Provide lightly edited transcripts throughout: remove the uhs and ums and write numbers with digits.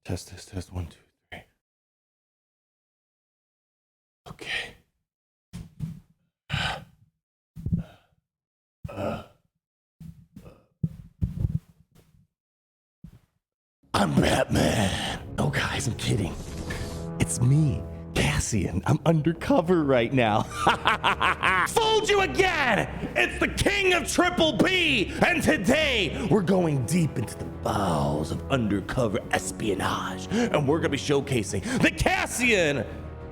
Test. 1, 2, 3. Okay. I'm Batman. Oh, guys, I'm kidding. It's me, Cassian. I'm undercover right now. Fooled you again! It's the king of Triple B, and today we're going deep into the bowels of undercover espionage, and we're gonna be showcasing the Cassian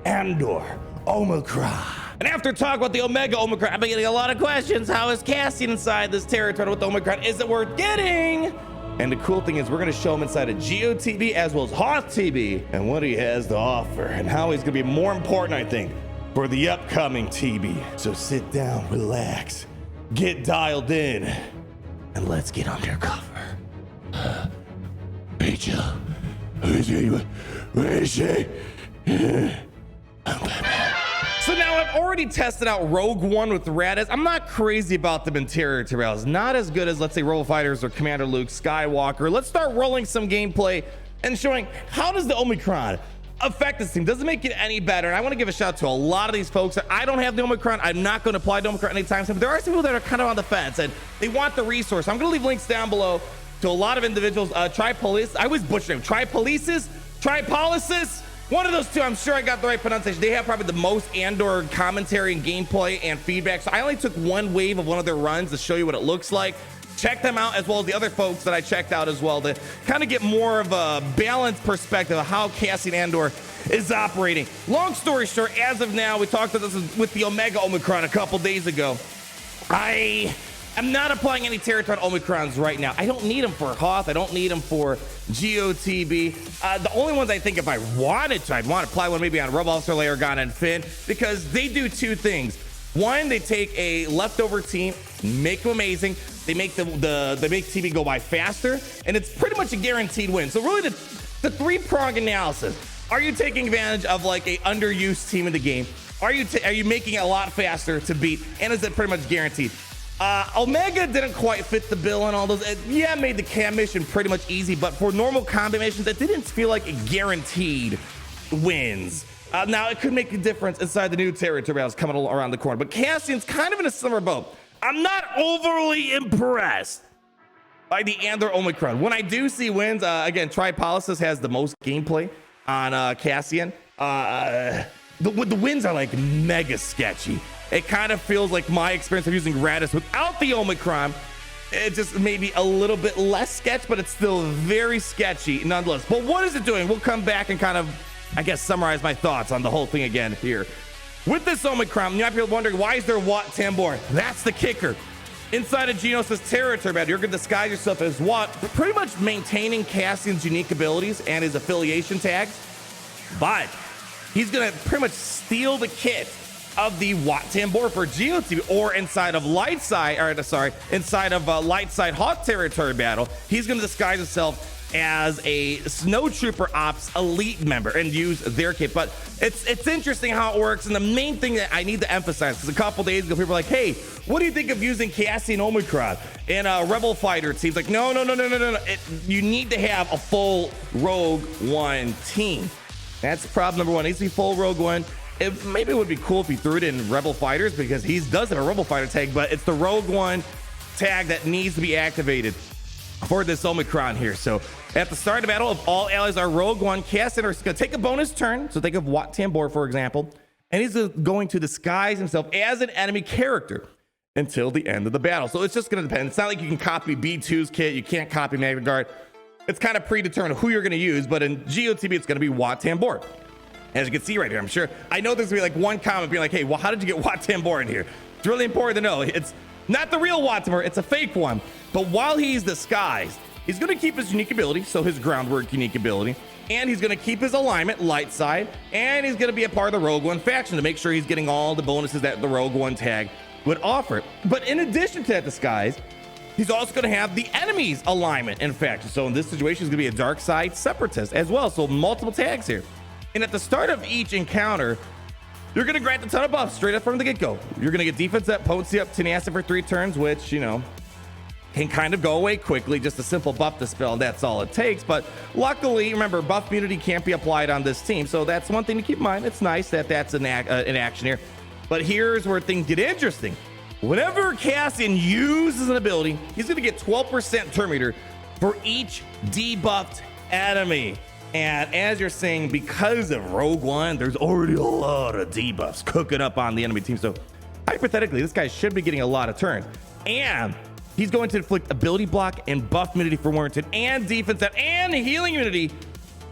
Andor Omicron. And after talking about the Omega Omicron, I've been getting a lot of questions. How is Cassian inside this territory with the Omicron? Is it worth getting? And the cool thing is we're gonna show him inside of GOTB as well as Hoth TB and what he has to offer and how he's gonna be more important, I think, for the upcoming TB. So sit down, relax, get dialed in, and let's get undercover. Rachel, where is she? I'm Batman. So now I've already tested out Rogue One with Radis. I'm not crazy about them in territorials. Not as good as, let's say, Rebel Fighters or Commander Luke Skywalker. Let's start rolling some gameplay and showing how does the Omicron affect this team. Does it make it any better? And I want to give a shout out to a lot of these folks. I don't have the Omicron. I'm not going to apply the Omicron anytime soon. But there are some people that are kind of on the fence and they want the resource. I'm going to leave links down below to a lot of individuals. Tripolis. I always butcher them. Tripolisis. One of those two, I'm sure I got the right pronunciation. They have probably the most Andor commentary and gameplay and feedback. So I only took one wave of one of their runs to show you what it looks like. Check them out as well as the other folks that I checked out as well to kind of get more of a balanced perspective of how Cassian Andor is operating. Long story short, as of now, we talked about this with the Omega Omicron a couple days ago. I'm not applying any territory Omicrons right now. I don't need them for Hoth. I don't need them for GOTB. The only ones I think if I wanted to, I'd want to apply one maybe on Rebel Officer, Organa, and Finn, because they do two things. One, they take a leftover team, make them amazing. They make they make TV go by faster, and it's pretty much a guaranteed win. So really, the three-prong analysis: are you taking advantage of like a underused team in the game? Are you making it a lot faster to beat? And is it pretty much guaranteed? Omega didn't quite fit the bill on all those. It made the cam mission pretty much easy, but for normal combat missions, it didn't feel like guaranteed wins. Now, it could make a difference inside the new territory coming around the corner, but Cassian's kind of in a similar boat. I'm not overly impressed by the Andor Omicron. When I do see wins, again, Tripolisis has the most gameplay on Cassian. The wins are like mega sketchy. It kind of feels like my experience of using Radis without the Omicron. It just maybe a little bit less sketch, but it's still very sketchy nonetheless. But what is it doing? We'll come back and kind of, I guess, summarize my thoughts on the whole thing again here. With this Omicron, you might be wondering, why is there Wat Tambor? That's the kicker. Inside of Geonos' territory, man, you're going to disguise yourself as Wat, pretty much maintaining Cassian's unique abilities and his affiliation tags. But he's going to pretty much steal the kit of the Wat Tambor for GOTB, or inside of Lightside Hoth territory battle, he's going to disguise himself as a Snowtrooper Ops elite member and use their kit. But it's interesting how it works, and the main thing that I need to emphasize, because a couple days ago people were like, hey, what do you think of using Cassian Omicron in a Rebel Fighter team? Like, no. You need to have a full Rogue One team. That's problem number one. It needs to be full Rogue One. Maybe it would be cool if he threw it in Rebel Fighters, because he does have a Rebel Fighter tag, but it's the Rogue One tag that needs to be activated for this Omicron here. So at the start of the battle, if all allies are Rogue One, Cassian is going to take a bonus turn. So think of Wat Tambor, for example, and he's going to disguise himself as an enemy character until the end of the battle. So it's just going to depend. It's not like you can copy B2's kit. You can't copy Magna Guard. It's kind of predetermined who you're going to use, but in GOTB, it's going to be Wat Tambor. As you can see right here, I'm sure, I know there's gonna be like one comment being like, hey, well, how did you get Wat Tambor in here? It's really important to know. It's not the real Wat Tambor, it's a fake one. But while he's disguised, he's gonna keep his unique ability, so his groundwork unique ability, and he's gonna keep his alignment light side, and he's gonna be a part of the Rogue One faction to make sure he's getting all the bonuses that the Rogue One tag would offer. But in addition to that disguise, he's also going to have the enemy's alignment and faction. So in this situation, he's going to be a dark side separatist as well. So multiple tags here. And at the start of each encounter, you're going to grant a ton of buffs straight up from the get-go. You're going to get defense up, potency up, tenacity for 3 turns, which, you know, can kind of go away quickly, just a simple buff dispel, and that's all it takes. But luckily, remember, buff immunity can't be applied on this team, so that's one thing to keep in mind. It's nice that that's in action here. But here's where things get interesting. Whenever Cassian uses an ability, he's going to get 12% turn meter for each debuffed enemy. And as you're saying, because of Rogue One, there's already a lot of debuffs cooking up on the enemy team. So hypothetically, this guy should be getting a lot of turns. And he's going to inflict ability block and buff immunity for warranted, and defense set, and healing immunity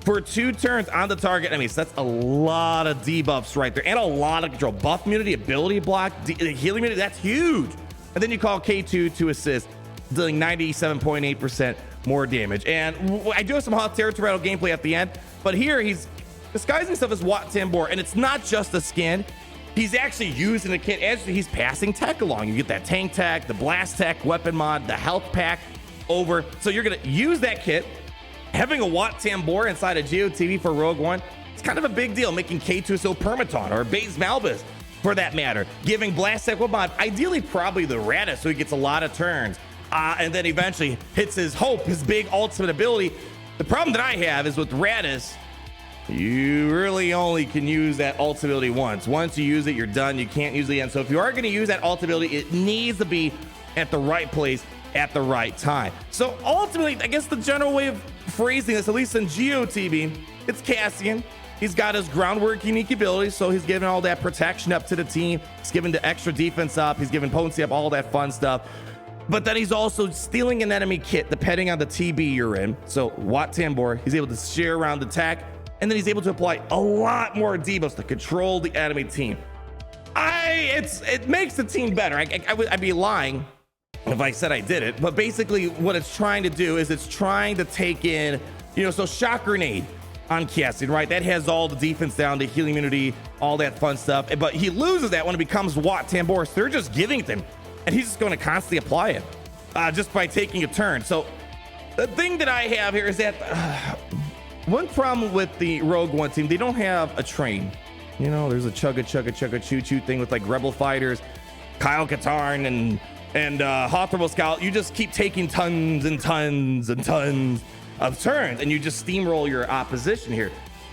for 2 turns on the target enemy. So that's a lot of debuffs right there, and a lot of control. Buff immunity, ability block, healing immunity, that's huge. And then you call K2 to assist, dealing 97.8% more damage. And I do have some hot territorial gameplay at the end, but here he's disguising himself as Wat Tambor, and it's not just a skin. He's actually using the kit as he's passing tech along. You get that tank tech, the blast tech, weapon mod, the health pack over. So you're gonna use that kit. Having a Wat Tambor inside a GOTV for Rogue One, it's kind of a big deal, making K2 so Permaton, or Baze Malbus for that matter. Giving blast tech weapon mod, ideally probably the Radis, so he gets a lot of turns. And then eventually hits his hope, his big ultimate ability. The problem that I have is with Radis, you really only can use that ult ability once. Once you use it, you're done. You can't use it again. So if you are going to use that ult ability, it needs to be at the right place at the right time. So ultimately, I guess the general way of phrasing this, at least in GOTB, it's Cassian. He's got his groundwork unique abilities, so he's giving all that protection up to the team. He's giving the extra defense up. He's giving potency up, all that fun stuff. But then he's also stealing an enemy kit depending on the TB you're in. So Wat Tambor, he's able to share around the tech, and then he's able to apply a lot more debuffs to control the enemy team. It makes the team better. I'd be lying if I said I did it, but basically what it's trying to do is it's trying to take in, so shock grenade on Cassian, right? That has all the defense down, the healing immunity, all that fun stuff. But he loses that when it becomes Wat Tambor. So they're just giving it to him, and he's just going to constantly apply it just by taking a turn. So the thing that I have here is that one problem with the Rogue One team, they don't have a train. There's a chugga choo choo thing with like Rebel fighters, Kyle Katarn and Hawthorne Scout. You just keep taking tons and tons and tons of turns, and you just steamroll your opposition here.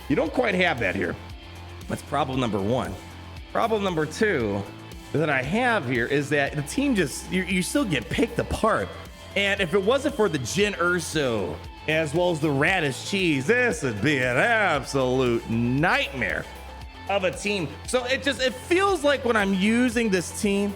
You don't quite have that here. That's problem number one. Problem number two that I have here is that the team just, you still get picked apart. And if it wasn't for the Jin Urso as well as the Radish Cheese, this would be an absolute nightmare of a team. So it feels like when I'm using this team,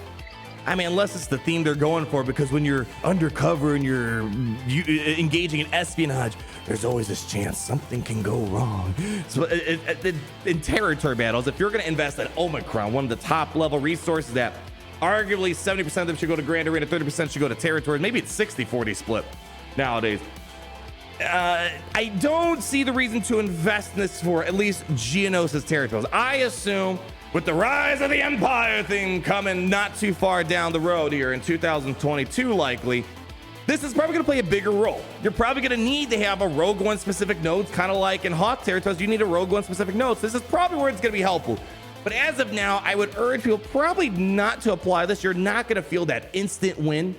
unless it's the theme they're going for, because when you're undercover and you're engaging in espionage, there's always this chance something can go wrong. So in territory battles, if you're going to invest in Omicron, one of the top level resources that arguably 70% of them should go to Grand Arena, 30% should go to territory. Maybe it's 60-40 split nowadays. I don't see the reason to invest in this for at least Geonosis territories. I assume with the rise of the Empire thing coming not too far down the road here in 2022, likely, this is probably going to play a bigger role. You're probably going to need to have a Rogue One specific nodes, kind of like in Hawk territories, you need a Rogue One specific nodes. This is probably where it's going to be helpful. But as of now, I would urge people probably not to apply this. You're not going to feel that instant win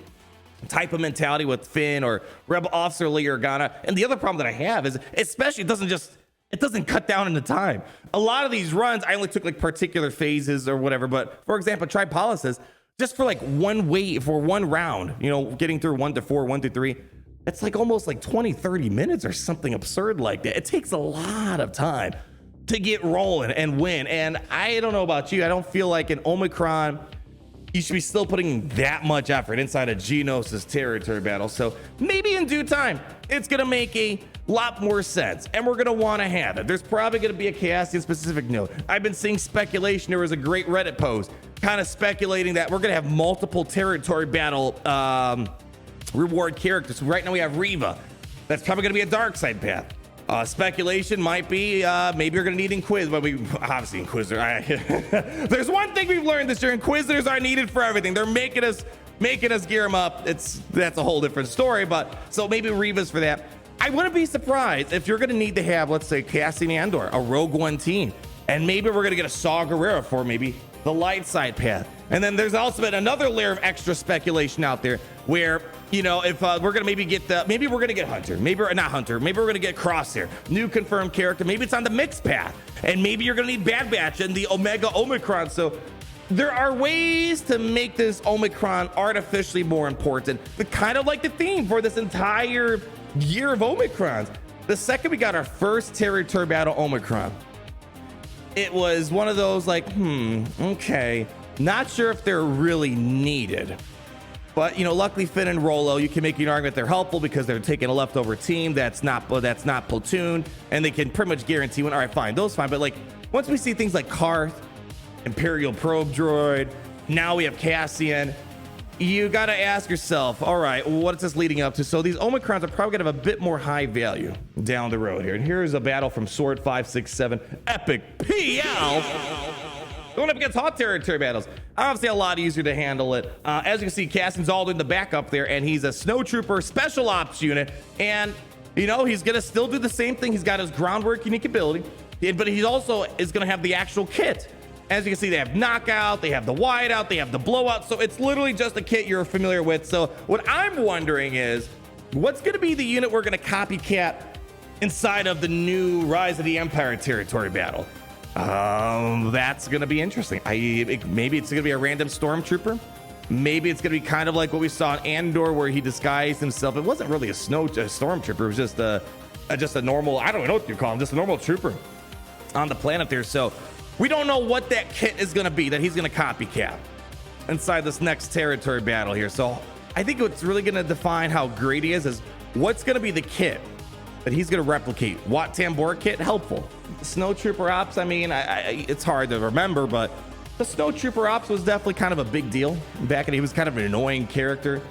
type of mentality with Finn or Rebel Officer Lee Organa. And the other problem that I have is, especially, it doesn't cut down in the time. A lot of these runs, I only took like particular phases or whatever. But for example, Tripolysis, just for like one wave for one round, getting through 1 to 4, 1 to 3, it's like almost like 20, 30 minutes or something absurd like that. It takes a lot of time to get rolling and win. And I don't know about you, I don't feel like in Omicron, you should be still putting that much effort inside a Geonosis territory battle. So maybe in due time, it's going to make a lot more sense, and we're going to want to have it. There's probably going to be a Cassian specific note. I've been seeing speculation. There was a great Reddit post kind of speculating that we're going to have multiple territory battle reward characters. Right now we have Reva. That's probably going to be a dark side path. Speculation might be maybe you're going to need Inquisitor, but we obviously Inquisitor. There's one thing we've learned this year: Inquisitors are needed for everything. They're making us gear them up. That's a whole different story. But so maybe Reva's for that. I wouldn't be surprised if you're going to need to have, let's say, Cassian Andor, a Rogue One team, and maybe we're going to get a Saw Gerrera for maybe the light side path. And then there's also been another layer of extra speculation out there where, you know, if we're gonna maybe we're gonna get Hunter, maybe not Hunter, maybe we're gonna get Crosshair, new confirmed character, maybe it's on the mixed path, and maybe you're gonna need Bad Batch and the Omega Omicron. So there are ways to make this Omicron artificially more important, but kind of like the theme for this entire year of Omicrons. The second we got our first territory battle Omicron, it was one of those like, okay, not sure if they're really needed. But, you know, luckily Finn and Rolo, you can make an argument they're helpful because they're taking a leftover team that's not Platoon, and they can pretty much guarantee one. All right, fine, those fine. But like, once we see things like Karth, Imperial Probe Droid, now we have Cassian, you got to ask yourself, all right, what is this leading up to? So these Omicrons are probably going to have a bit more high value down the road here. And here's a battle from Sword 567, Epic PL. Going up against hot territory battles, obviously a lot easier to handle it. As you can see, Cassian's all in the backup there, and he's a snowtrooper special ops unit. And, you know, he's going to still do the same thing. He's got his groundwork unique ability, but he also is going to have the actual kit. As you can see, they have knockout, they have the wideout, they have the blowout. So it's literally just a kit you're familiar with. So what I'm wondering is, what's going to be the unit we're going to copycat inside of the new Rise of the Empire territory battle? That's going to be interesting. Maybe it's going to be a random stormtrooper. Maybe it's going to be kind of like what we saw in Andor, where he disguised himself. It wasn't really a stormtrooper. It was just a normal, I don't know what you call him, just a normal trooper on the planet there. So we don't know what that kit is going to be that he's going to copycat inside this next territory battle here. So I think what's really going to define how great he is what's going to be the kit that he's going to replicate. Wat Tambor kit, helpful. Snowtrooper ops, I mean, it's hard to remember, but the Snowtrooper ops was definitely kind of a big deal back, and he was kind of an annoying character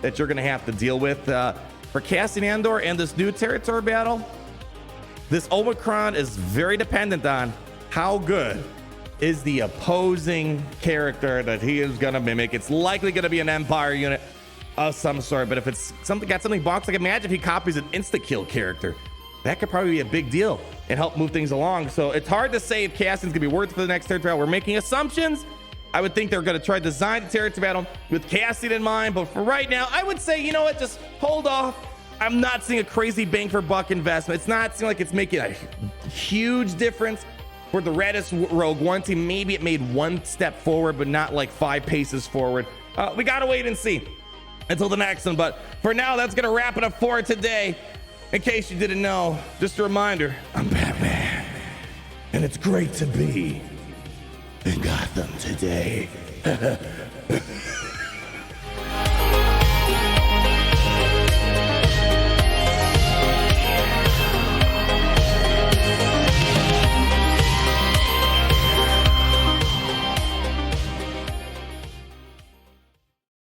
that you're going to have to deal with. For Cassian Andor and this new territory battle, this Omicron is very dependent on how good is the opposing character that he is going to mimic. It's likely going to be an Empire unit of some sort, but if it's got something boxed, like imagine if he copies an insta-kill character. That could probably be a big deal and help move things along. So it's hard to say if Cassian's gonna be worth it for the next territory battle. We're making assumptions. I would think they're gonna try to design the territory battle with Cassian in mind, but for right now, I would say, you know what, just hold off. I'm not seeing a crazy bang for buck investment. It's not seeming like it's making a huge difference for the Redis Rogue One team. Maybe it made one step forward, but not like 5 paces forward. We gotta wait and see until the next one. But for now, that's gonna wrap it up for today. In case you didn't know, just a reminder, I'm Batman, and it's great to be in Gotham today.